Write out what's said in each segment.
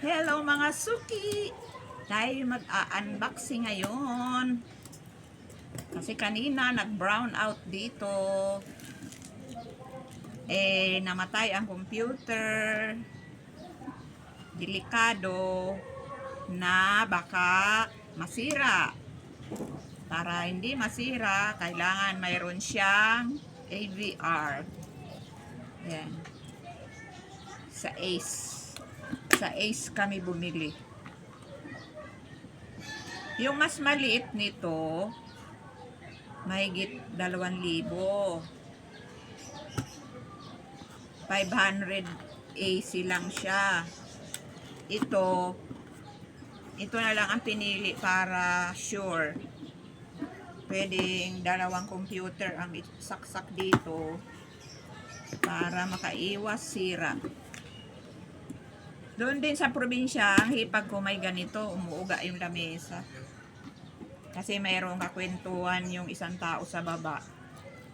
Hello mga suki! Tayo mag-unboxing ngayon. Kasi kanina nag-brown out dito. Namatay ang computer. Delikado na baka masira. Para hindi masira, kailangan mayroon siyang AVR. Yan. Sa Ace. Sa Ace kami bumili. Yung mas maliit nito, mahigit 2,000. 500 AC lang siya. Ito na lang ang pinili para sure. Pwedeng dalawang computer ang saksak dito para makaiwas sira. Doon din sa probinsya, ang hipag ko may ganito, umuuga yung lamesa. Kasi mayroong kakwentuhan yung isang tao sa baba.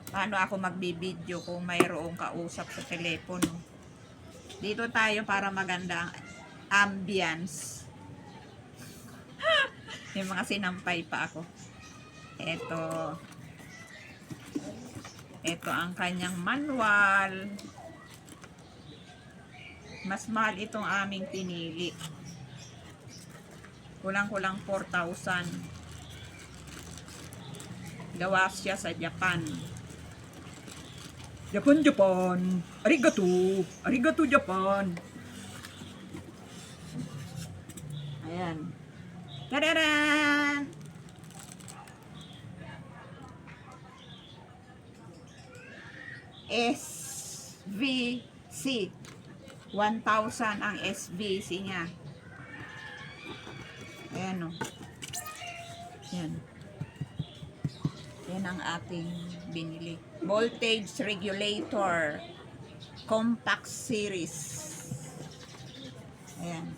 Paano ako magbibideo kung mayroong kausap sa telepono? Dito tayo para maganda ang ambience. May mga sinampay pa ako. Ito ang kanyang manual. Mas mahal itong aming pinili. Kulang-kulang 4,000. Gawa siya sa Japan. Japan. Arigato. Arigato, Japan. Ayan. Tadaran! SVC. 1,000 ang SVC niya. Ayan o. Yan. Yan ang ating binili. Voltage regulator. Compact series. Ayan.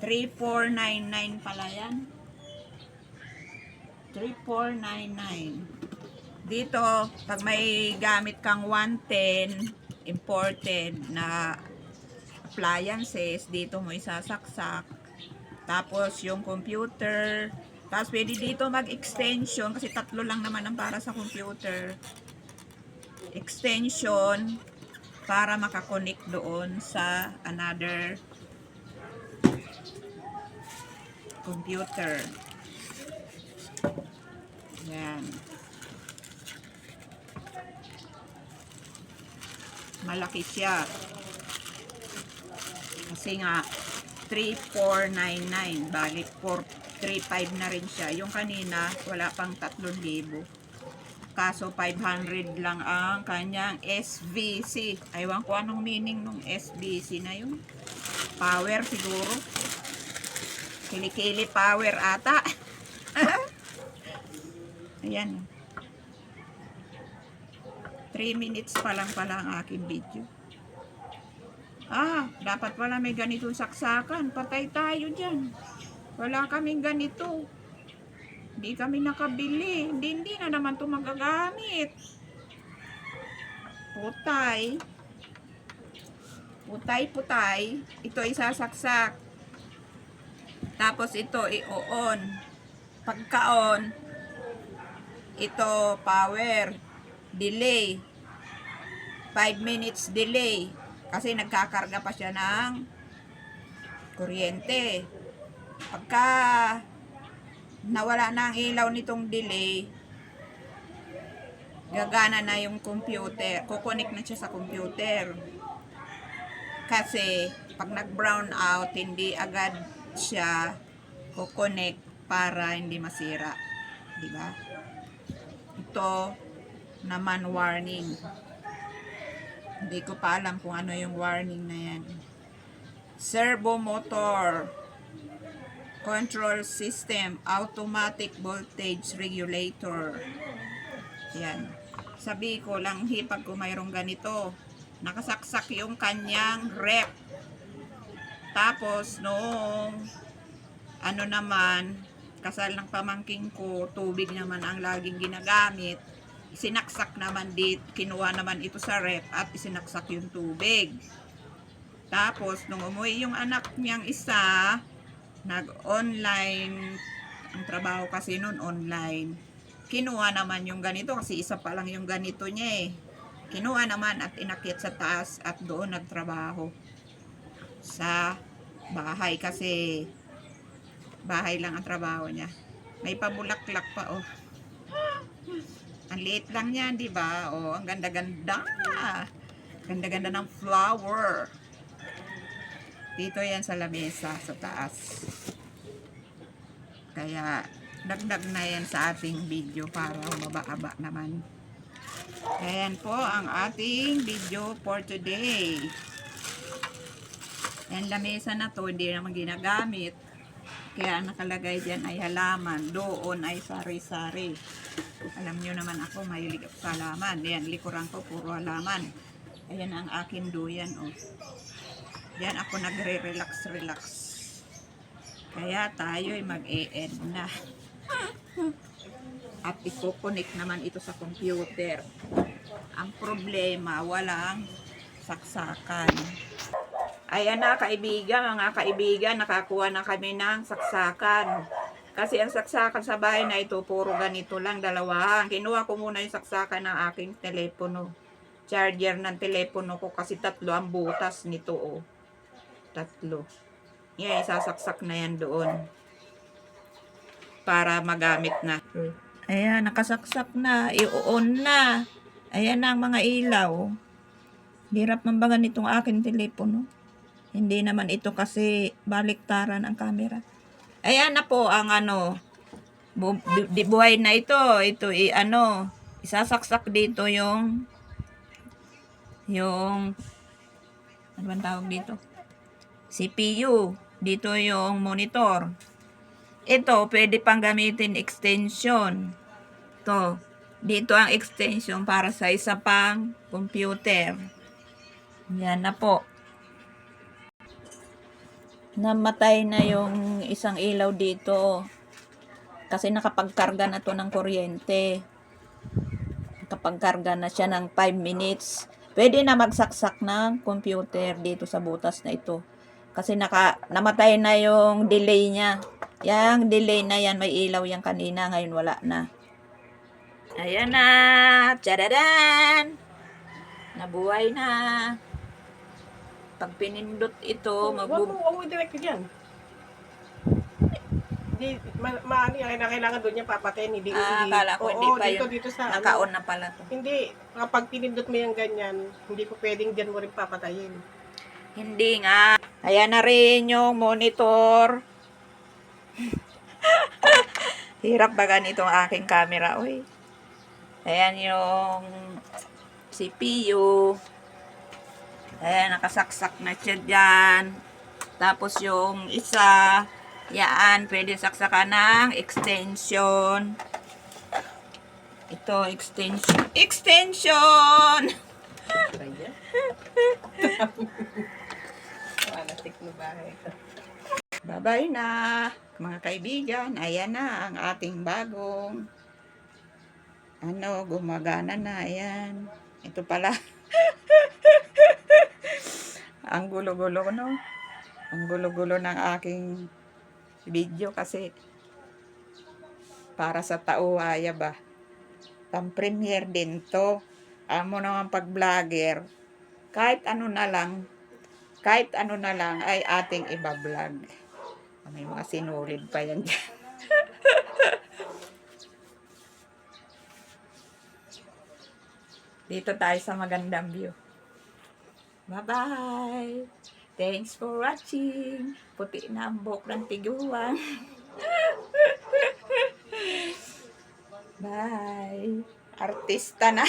3,499 pala yan. 3,499. Dito, pag may gamit kang 110 imported na appliances, dito mo isasaksak. Tapos yung computer. Tapos pwede dito mag-extension kasi 3 lang naman ang para sa computer. Extension para makakonect doon sa another computer. Yan. Malaki siya. Kasi nga 3,499, balik 435 na rin siya. Yung kanina wala pang 3,000. Kaso 500 lang ang kanyang SVC. Aywan ko anong meaning ng SVC na yun. Power siguro. Kilikili power ata. Ayan. 3 minutes pa lang pala ang aking video. Dapat pala may ganitong saksakan. Patay tayo dyan. Wala kaming ganito. Hindi kami nakabili. Hindi na naman ito magagamit. Putay. Putay. Ito isasaksak. Tapos ito i-on. Pagka-on, ito power. Delay. 5 minutes delay. Kasi nagkakarga pa siya ng kuryente. Pagka nawala na ang ilaw nitong delay, gagana na yung computer. Kukonek na siya sa computer. Kasi pag nag-brown out, hindi agad siya kukonek para hindi masira. Diba? Ito naman warning. Hindi ko pa alam kung ano yung warning na yan. Servo motor. Control system. Automatic voltage regulator. Yan. Sabi ko lang hipag ko mayroong ganito. Nakasaksak yung kanyang rep. Tapos noong ano naman, kasal ng pamangking ko, tubig naman ang laging ginagamit. Sinaksak naman dito, kinuha naman ito sa rep at isinaksak yung tubig. Tapos, nung umuwi yung anak niyang isa, nag-online, ang trabaho kasi noon online. Kinuha naman yung ganito kasi isa pa lang yung ganito niya eh. Kinuha naman at inakyat sa taas at doon nagtrabaho sa bahay kasi bahay lang ang trabaho niya. May pabulaklak pa oh. Ang liit lang yan, di ba? Oh, ang ganda-ganda. Ganda-ganda ng flower. Dito yan sa lamesa sa taas. Kaya dagdag na yan sa ating video para mababa naman. Ayan po ang ating video for today. Yan lamesa na to, hindi naman ginagamit. Kaya ang nakalagay dyan ay halaman. Doon ay sari-sari. Alam nyo naman ako, mahilig ako sa halaman. Yan, likuran ko, puro halaman. Ayan ang akin duyan, oh. Yan ako nagre-relax. Kaya tayo'y mag-e-end na. At i-connect naman ito sa computer. Ang problema, walang saksakan. Ayan na mga kaibigan, nakakuha na kami ng saksakan. Kasi ang saksakan sa bahay na ito, puro ganito lang, dalawahan. Kinuha ko muna yung saksakan ng aking telepono. Charger ng telepono ko kasi 3 ang butas nito, oh. 3. Yan, isasaksak na yan doon. Para magamit na. Ayan, nakasaksak na. I-on na. Ayan na ang mga ilaw. Hirap man ba ganitong aking telepono? Hindi naman ito kasi baliktaran ang camera. Ayan na po ang buhay na ito. Ito isasaksak dito yung ano bang tawag dito? CPU. Dito yung monitor. Ito, pwede pang gamitin extension. Ito, dito ang extension para sa isa pang computer. Yan na po. Namatay na yung isang ilaw dito. Kasi nakapagkarga na to ng kuryente. Nakapagkarga na siya ng 5 minutes. Pwede na magsaksak ng computer dito sa butas na ito. Kasi namatay na yung delay niya. Yang delay na yan, may ilaw yan kanina. Ngayon wala na. Ayan na. Tchadadan! Nabuhay na. Pag pinindot ito, Huwag mo direct dyan. Hindi, maano yan, kailangan doon niya papatayin. Hindi, akala ko hindi pa yun. Dito sa naka-on na pala to. Hindi, kapag pinindot mo yung ganyan, hindi po pwedeng dyan mo rin papatayin. Hindi nga. Ayan na rin yung monitor. Hirap ba ganitong aking camera? Uy. Ayan yung CPU. Ayan, nakasaksak na siya dyan. Tapos yung isa, yan, pwede saksakan ng extension. Ito, extension. Extension! Bye-bye na, mga kaibigan. Ayan na ang ating bagong gumagana na. Ayan. Ito pala. Ang gulo-gulo, no? Ang gulo-gulo ng aking video kasi para sa tauhaya ba. Pang-premiere din to. Amo naman pag-vlogger. Kahit ano na lang ay ating iba-vlog. May mga sinulid pa yan dyan. Dito tayo sa magandang view. Bye-bye! Thanks for watching. Puti na ang buhok ng tiguan. Bye! Artista na.